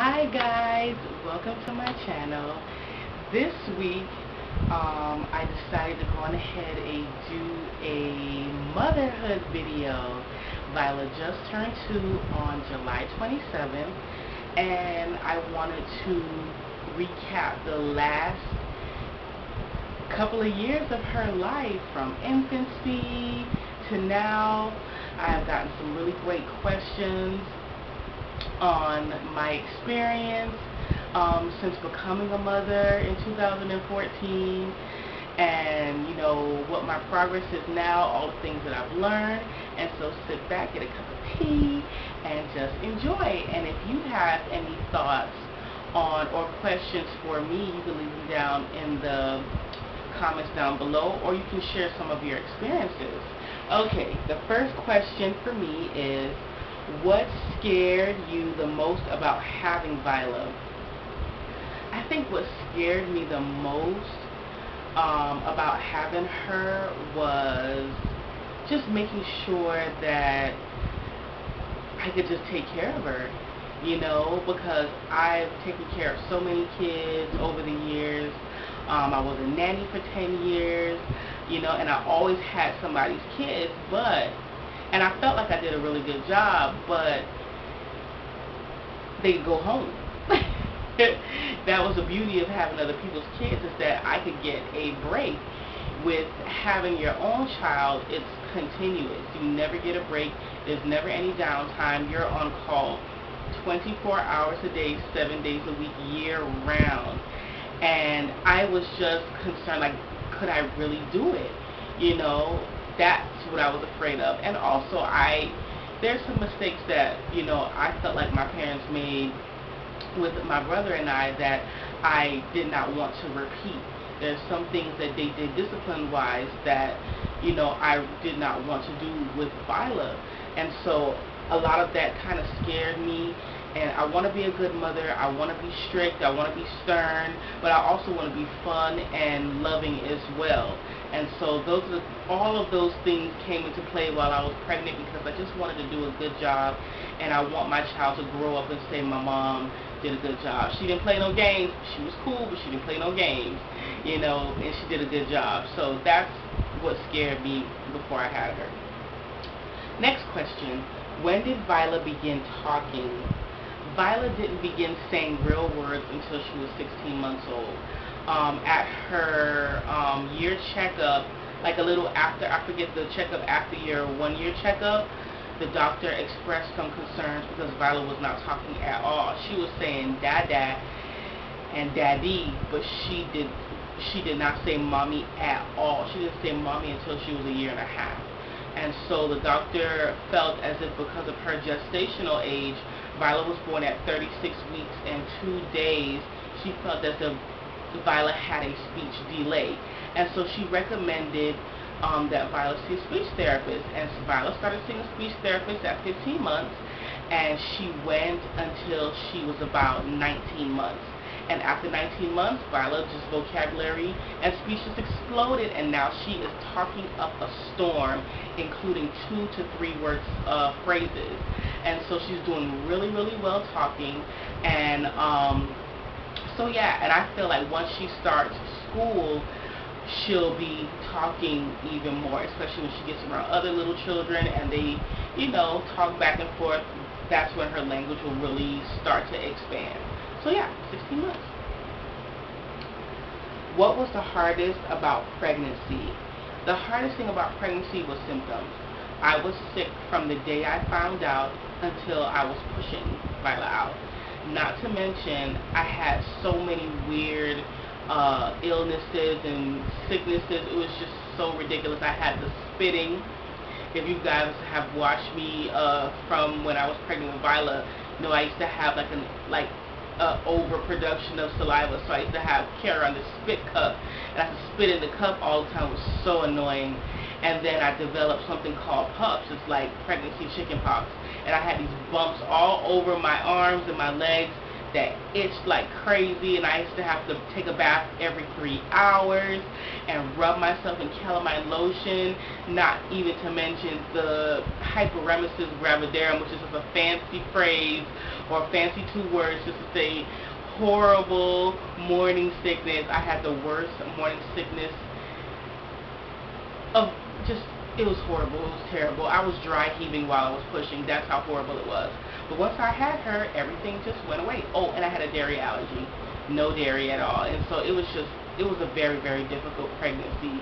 Hi guys, welcome to my channel. This week I decided to go on ahead and do a motherhood video. Viola just turned 2 on July 27th, and I wanted to recap the last couple of years of her life from infancy to now. I've gotten some really great questions on my experience since becoming a mother in 2014, and what my progress is now, all the things that I've learned. And so sit back, get a cup of tea, and just enjoy. And if you have any thoughts on or questions for me, you can leave them down in the comments down below, or you can share some of your experiences. Okay, the first question for me is, what scared you the most about having Viola? I think what scared me the most about having her was just making sure that I could just take care of her, because I've taken care of so many kids over the years. I was a nanny for 10 years, and I always had somebody's kids, and I felt like I did a really good job, but they'd go home. That was the beauty of having other people's kids, is that I could get a break. With having your own child, it's continuous. You never get a break. There's never any downtime. You're on call 24 hours a day, 7 days a week, year round. And I was just concerned, like, could I really do it? That's what I was afraid of. And also, there's some mistakes that, I felt like my parents made with my brother and I that I did not want to repeat. There's some things that they did discipline-wise that, I did not want to do with Viola. And so a lot of that kind of scared me. And I want to be a good mother. I want to be strict. I want to be stern. But I also want to be fun and loving as well. And so all of those things came into play while I was pregnant, because I just wanted to do a good job. And I want my child to grow up and say my mom did a good job. She didn't play no games. She was cool, but she didn't play no games. And she did a good job. So that's what scared me before I had her. Next question. When did Viola begin talking? Viola didn't begin saying real words until she was 16 months old. At her year checkup, like a little after, I forget the checkup after your 1 year checkup, the doctor expressed some concerns because Viola was not talking at all. She was saying dada and daddy, but she did not say mommy at all. She didn't say mommy until she was 1.5 years. And so the doctor felt as if because of her gestational age, Viola was born at 36 weeks and 2 days, she felt as if Viola had a speech delay. And so she recommended that Viola see a speech therapist. And so Viola started seeing a speech therapist at 15 months, and she went until she was about 19 months. And after 19 months, Viola's vocabulary and speech just exploded, and now she is talking up a storm, including 2 to 3 words, phrases. And so she's doing really, really well talking. And so yeah, and I feel like once she starts school, she'll be talking even more, especially when she gets around other little children and they, talk back and forth. That's when her language will really start to expand. So yeah, 16 months. What was the hardest about pregnancy? The hardest thing about pregnancy was symptoms. I was sick from the day I found out until I was pushing Viola out. Not to mention, I had so many weird illnesses and sicknesses. It was just so ridiculous. I had the spitting. If you guys have watched me from when I was pregnant with Viola, I used to have like overproduction of saliva, so I used to have carry on the spit cup, and I had to spit in the cup all the time. It was so annoying. And then I developed something called PUPS. It's like pregnancy chicken pox, and I had these bumps all over my arms and my legs that itched like crazy, and I used to have to take a bath every 3 hours and rub myself in calamine lotion, not even to mention the hyperemesis gravidarum, which is just a fancy phrase or fancy 2 words just to say horrible morning sickness. I had the worst morning sickness of just, it was horrible, it was terrible. I was dry heaving while I was pushing. That's how horrible it was. But once I had her, everything just went away. Oh, and I had a dairy allergy. No dairy at all. And so it was a very, very difficult pregnancy.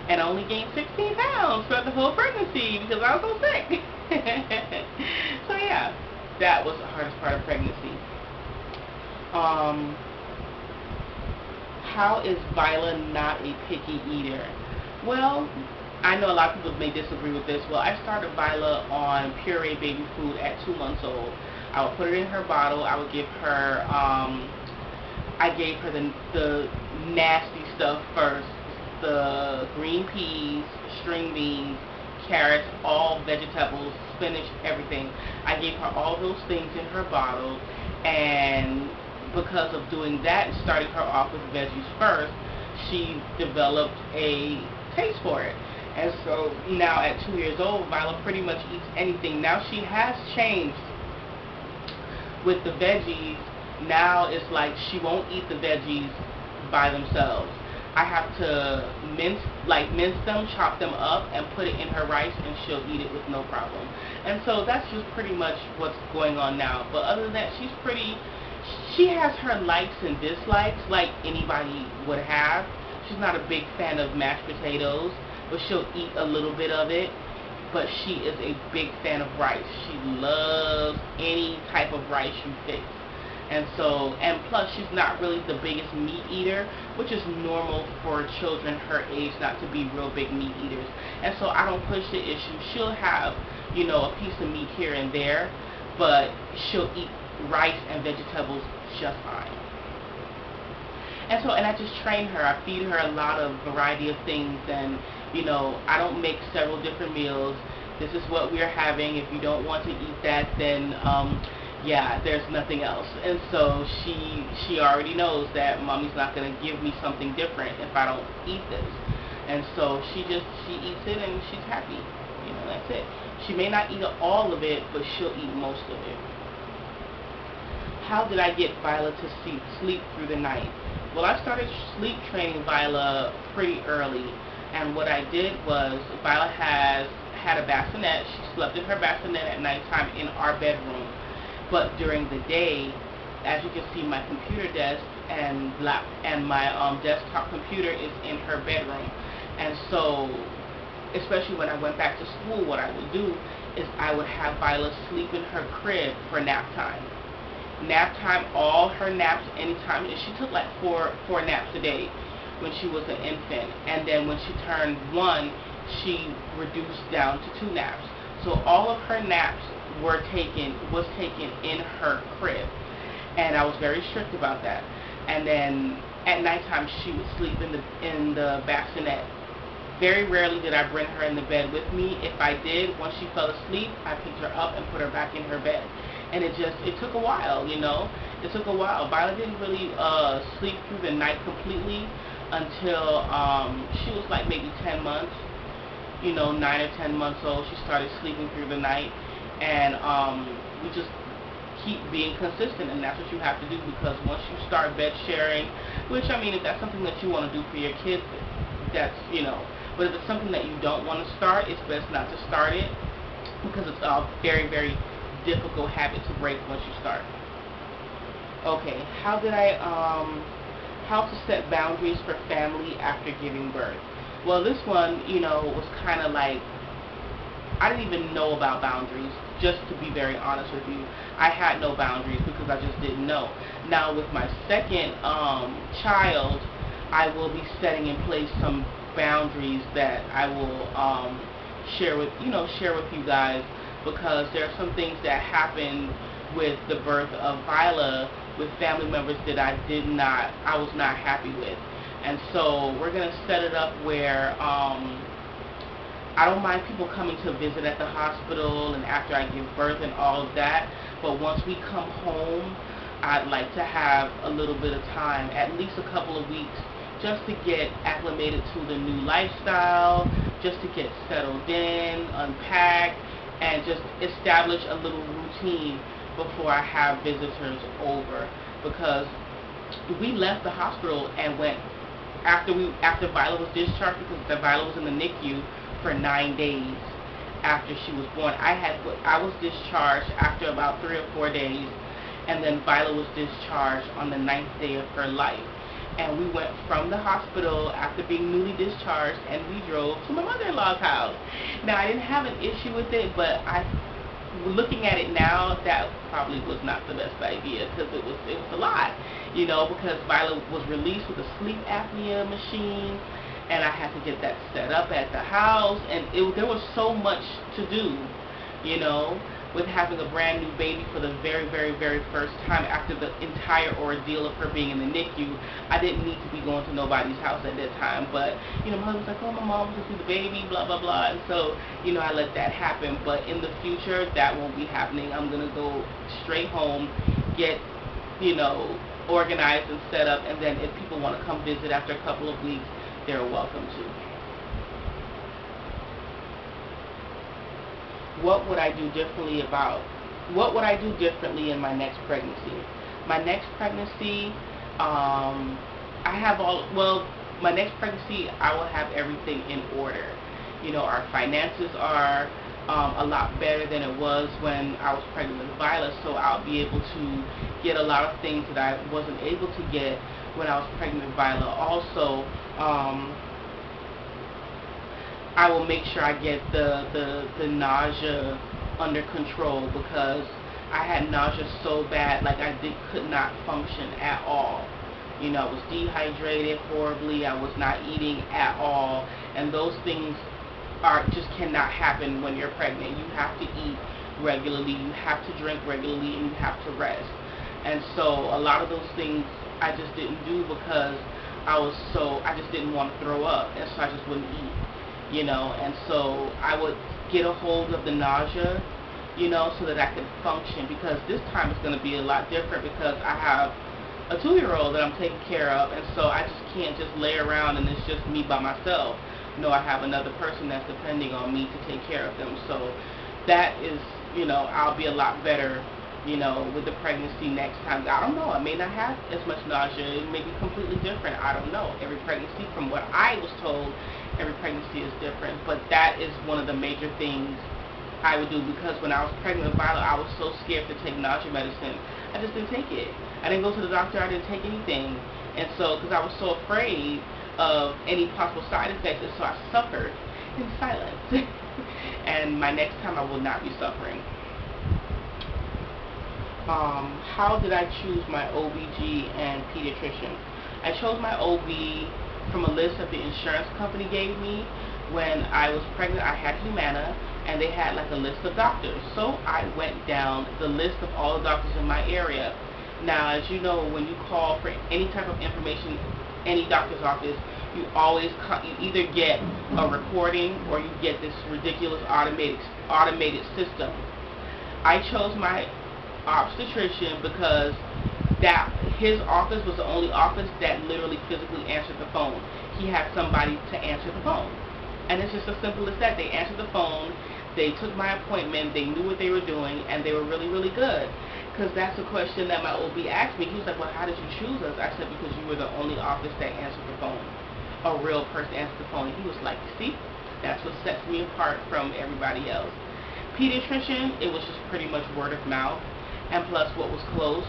And I only gained 16 pounds throughout the whole pregnancy because I was so sick. So yeah, that was the hardest part of pregnancy. How is Viola not a picky eater? Well, I know a lot of people may disagree with this. Well, I started Viola on puree baby food at 2 months old. I would put it in her bottle. I would give her, I gave her the nasty stuff first. The green peas, string beans, carrots, all vegetables, spinach, everything. I gave her all those things in her bottle, and because of doing that and starting her off with veggies first, she developed a taste for it. And so now at 2 years old, Viola pretty much eats anything. Now she has changed with the veggies. Now it's like she won't eat the veggies by themselves. I have to mince them, chop them up, and put it in her rice, and she'll eat it with no problem. And so that's just pretty much what's going on now. But other than that, she has her likes and dislikes like anybody would have. She's not a big fan of mashed potatoes, but she'll eat a little bit of it. But she is a big fan of rice. She loves any type of rice you fix. And so, and plus she's not really the biggest meat eater, which is normal for children her age not to be real big meat eaters. And so I don't push the issue. She'll have, you know, a piece of meat here and there, but she'll eat rice and vegetables just fine. And so, and I just train her. I feed her a lot of variety of things, and you know, I don't make several different meals. This is what we're having. If you don't want to eat that, then yeah, there's nothing else. And so she already knows that mommy's not going to give me something different if I don't eat this. And so she eats it and she's happy. You know, that's it. She may not eat all of it, but she'll eat most of it. How did I get Viola to sleep through the night? Well, I started sleep training Viola pretty early. And what I did was, Viola had a bassinet. She slept in her bassinet at nighttime in our bedroom. But during the day, as you can see, my computer desk and my desktop computer is in her bedroom. And so, especially when I went back to school, what I would do is I would have Viola sleep in her crib for nap time. Nap time, all her naps, anytime. And she took like four naps a day when she was an infant. And then when she turned 1, she reduced down to 2 naps. So all of her naps was taken in her crib, and I was very strict about that. And then at nighttime she would sleep in the bassinet. Very rarely did I bring her in the bed with me. If I did, once she fell asleep, I picked her up and put her back in her bed. And it took a while, you know. It took a while. Viola didn't really sleep through the night completely until she was like maybe 10 months. You know, 9 or 10 months old, she started sleeping through the night. And we just keep being consistent, and that's what you have to do, because once you start bed sharing, which, I mean, if that's something that you want to do for your kids, that's, you know, but if it's something that you don't want to start, it's best not to start it, because it's a very, very difficult habit to break once you start. Okay, how to set boundaries for family after giving birth? Well, this one, you know, was kind of like, I didn't even know about boundaries, just to be very honest with you. I had no boundaries because I just didn't know. Now with my second child, I will be setting in place some boundaries that I will share with you guys, because there are some things that happened with the birth of Viola with family members that I was not happy with. And so we're going to set it up where I don't mind people coming to visit at the hospital and after I give birth and all of that, but once we come home, I'd like to have a little bit of time, at least a couple of weeks, just to get acclimated to the new lifestyle, just to get settled in, unpack, and just establish a little routine before I have visitors over. Because we left the hospital and went after Viola was discharged, because Viola was in the NICU for 9 days after she was born. I was discharged after about 3 or 4 days, and then Viola was discharged on the 9th day of her life. And we went from the hospital after being newly discharged, and we drove to my mother-in-law's house. Now, I didn't have an issue with it, but looking at it now, that probably was not the best idea, because it was a lot, because Viola was released with a sleep apnea machine, and I had to get that set up at the house, and there was so much to do, with having a brand new baby for the very, very, very first time after the entire ordeal of her being in the NICU. I didn't need to be going to nobody's house at that time, but, my husband was like, oh, my mom wants to see the baby, blah, blah, blah, and so, I let that happen. But in the future, that won't be happening. I'm going to go straight home, get, organized and set up, and then if people want to come visit after a couple of weeks, they're welcome to. What would I do differently in my next pregnancy? My next pregnancy, my next pregnancy, I will have everything in order. Our finances are a lot better than it was when I was pregnant with Viola, so I'll be able to get a lot of things that I wasn't able to get when I was pregnant with Viola. Also, I will make sure I get the nausea under control, because I had nausea so bad, like I could not function at all. I was dehydrated horribly, I was not eating at all, and those things just cannot happen when you're pregnant. You have to eat regularly, you have to drink regularly, and you have to rest. And so a lot of those things I just didn't do, because I just didn't want to throw up, and so I just wouldn't eat. And so I would get a hold of the nausea, so that I could function, because this time it's going to be a lot different, because I have a 2-year-old that I'm taking care of, and so I just can't just lay around and it's just me by myself. I have another person that's depending on me to take care of them. So that is, I'll be a lot better, with the pregnancy next time. I don't know, I may not have as much nausea, it may be completely different, I don't know. Every pregnancy, from what I was told, every pregnancy is different, but that is one of the major things I would do, because when I was pregnant with Viola, I was so scared to take nausea medicine. I just didn't take it. I didn't go to the doctor, I didn't take anything. And so, because I was so afraid of any possible side effects, and so I suffered in silence. And my next time I will not be suffering. How did I choose my OBG and pediatrician? I chose my OB from a list that the insurance company gave me. When I was pregnant, I had Humana, and they had like a list of doctors. So I went down the list of all the doctors in my area. Now, as you know, when you call for any type of information, any doctor's office, you either get a recording or you get this ridiculous automated system. I chose my obstetrician because his office was the only office that literally physically answered the phone. He had somebody to answer the phone. And it's just as simple as that. They answered the phone, they took my appointment, they knew what they were doing, and they were really, really good. Because that's a question that my OB asked me. He was like, well, how did you choose us? I said, because you were the only office that answered the phone. A real person answered the phone. And he was like, see, that's what sets me apart from everybody else. Pediatrician, it was just pretty much word of mouth. And plus what was close.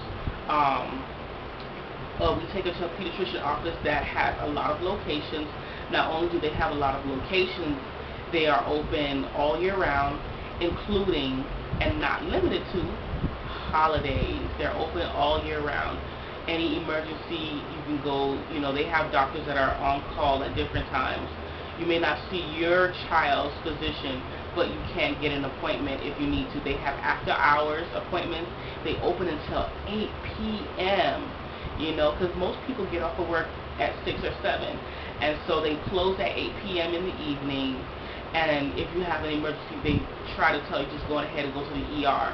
We take it to a pediatrician office that has a lot of locations. Not only do they have a lot of locations, they are open all year round, including and not limited to holidays. They're open all year round. Any emergency, you can go, they have doctors that are on call at different times. You may not see your child's physician, but you can get an appointment if you need to. They have after hours appointments. They open until 8 p.m., because most people get off of work at 6 or 7. And so they close at 8 p.m. in the evening. And if you have an emergency, they try to tell you just go ahead and go to the ER.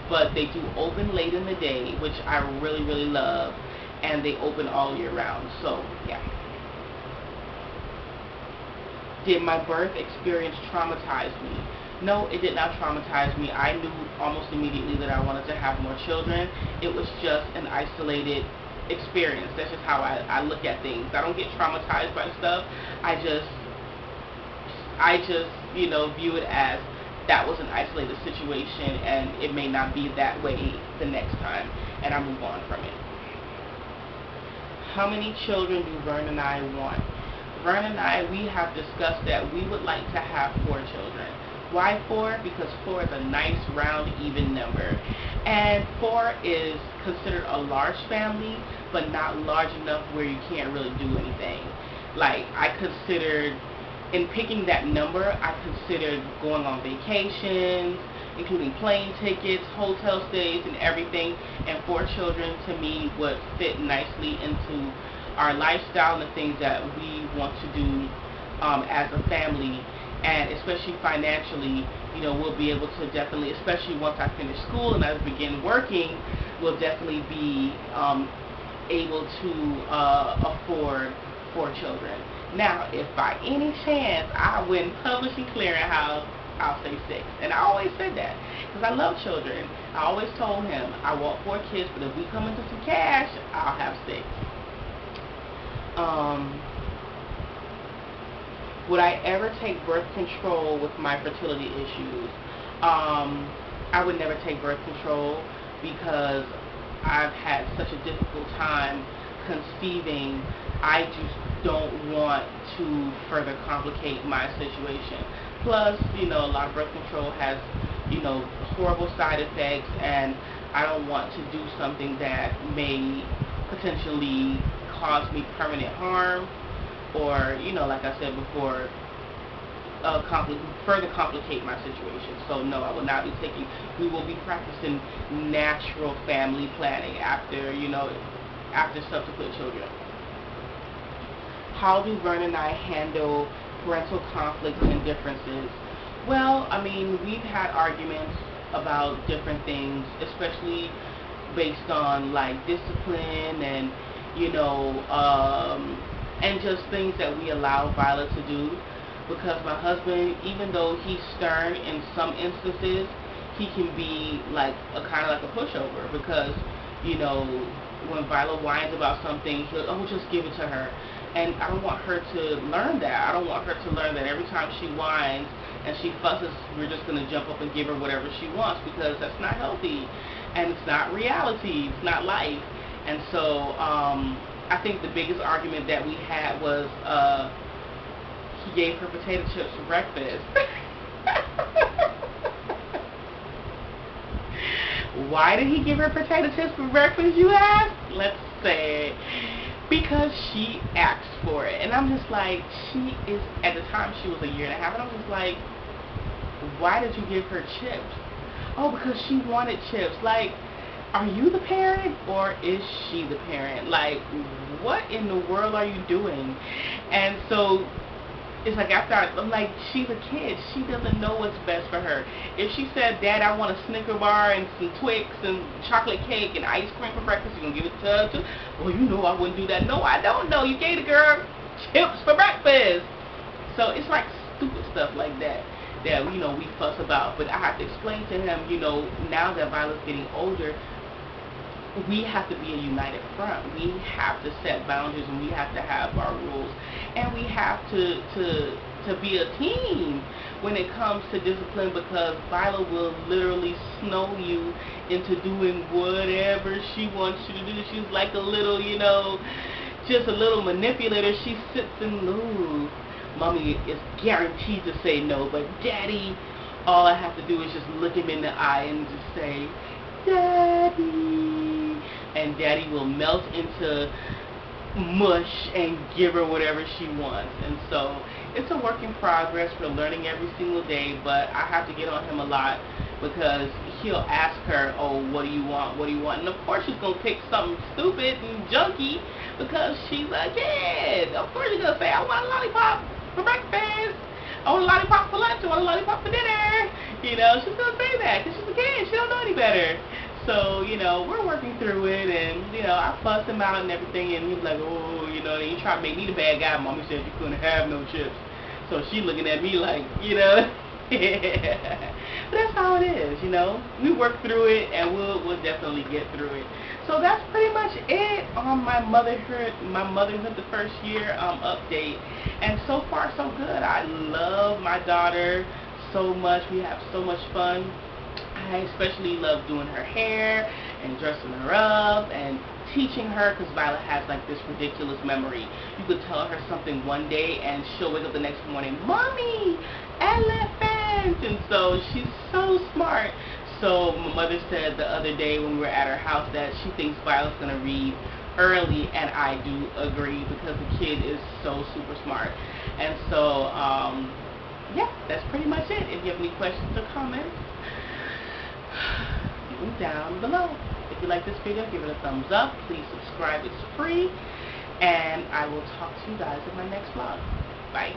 but they do open late in the day, which I really, really love, and they open all year round. So yeah. Did my birth experience traumatize me? No, it did not traumatize me. I knew almost immediately that I wanted to have more children. It was just an isolated experience. That's just how I look at things. I don't get traumatized by stuff. I just view it as that was an isolated situation, and it may not be that way the next time, and I move on from it. How many children do Vern and I want? Vern and I, we have discussed that we would like to have 4 children. Why 4? Because 4 is a nice, round, even number. And 4 is considered a large family, but not large enough where you can't really do anything. Like, I considered, in picking that number, I considered going on vacations, including plane tickets, hotel stays, and everything. And 4 children, to me, would fit nicely into our lifestyle and the things that we want to do as a family. And especially financially, we'll be able to definitely, especially once I finish school and I begin working, we'll definitely be able to afford 4 children. Now, if by any chance I win Publishing Clearinghouse, I'll say 6. And I always said that because I love children. I always told him I want 4 kids, but if we come into some cash, I'll have 6. Would I ever take birth control with my fertility issues? I would never take birth control because I've had such a difficult time conceiving. I just don't want to further complicate my situation. Plus, a lot of birth control has, horrible side effects, and I don't want to do something that may potentially cause me permanent harm, or, like I said before, further complicate my situation. So no, I will not be taking. We will be practicing natural family planning after, after subsequent children. How do Vern and I handle parental conflicts and differences? Well, we've had arguments about different things, especially based on like discipline and and just things that we allow Viola to do, because my husband, even though he's stern in some instances, he can be like kind of like a pushover, because when Viola whines about something, he'll just give it to her, and I don't want her to learn that. I don't want her to learn that every time she whines and she fusses, we're just going to jump up and give her whatever she wants, because that's not healthy, and it's not reality, it's not life. And so I think the biggest argument that we had was he gave her potato chips for breakfast. Why did he give her potato chips for breakfast, you ask? Let's say because she asked for it. And I'm just like, at the time she was 1.5 years, and I'm just like, why did you give her chips? Oh, because she wanted chips. Like, are you the parent or is she the parent? Like, what in the world are you doing? And so it's like, I'm like, she's a kid. She doesn't know what's best for her. If she said, Dad, I want a Snicker bar and some Twix and chocolate cake and ice cream for breakfast, you gonna give it to her too? Well, I wouldn't do that. No, I don't know. You gave the girl chips for breakfast. So it's like stupid stuff like that we fuss about. But I have to explain to him, now that Viola's getting older, we have to be a united front. We have to set boundaries, and we have to have our rules, and we have to be a team when it comes to discipline, because Viola will literally snow you into doing whatever she wants you to do. She's like a little, just a little manipulator. She sits and moves. Mommy is guaranteed to say no, but Daddy, all I have to do is just look him in the eye and just say, Daddy, and Daddy will melt into mush and give her whatever she wants. And so it's a work in progress. We're learning every single day, but I have to get on him a lot, because he'll ask her, oh, what do you want, what do you want? And of course she's going to pick something stupid and junky, because she's a kid. Of course she's going to say, I want a lollipop for breakfast, I want a lollipop for lunch, I want a lollipop for dinner. You know, she's going to say that because she's a kid. She don't know any better. So, you know, we're working through it, and, you know, I fuss him out and everything, and he's like, oh, you know, and he tried to make me the bad guy. Mommy said you couldn't have no chips. So she looking at me like, you know. But that's how it is, you know. We work through it, and we'll definitely get through it. So that's pretty much it on my motherhood the first year update. And so far so good. I love my daughter so much. We have so much fun. I especially love doing her hair and dressing her up and teaching her, because Viola has like this ridiculous memory. You could tell her something one day and she'll wake up the next morning, Mommy, elephant! And so she's so smart. So my mother said the other day when we were at her house that she thinks Viola's going to read early, and I do agree, because the kid is so super smart. And so, yeah, that's pretty much it. If you have any questions or comments, leave them down below. If you like this video, give it a thumbs up. Please subscribe. It's free. And I will talk to you guys in my next vlog. Bye.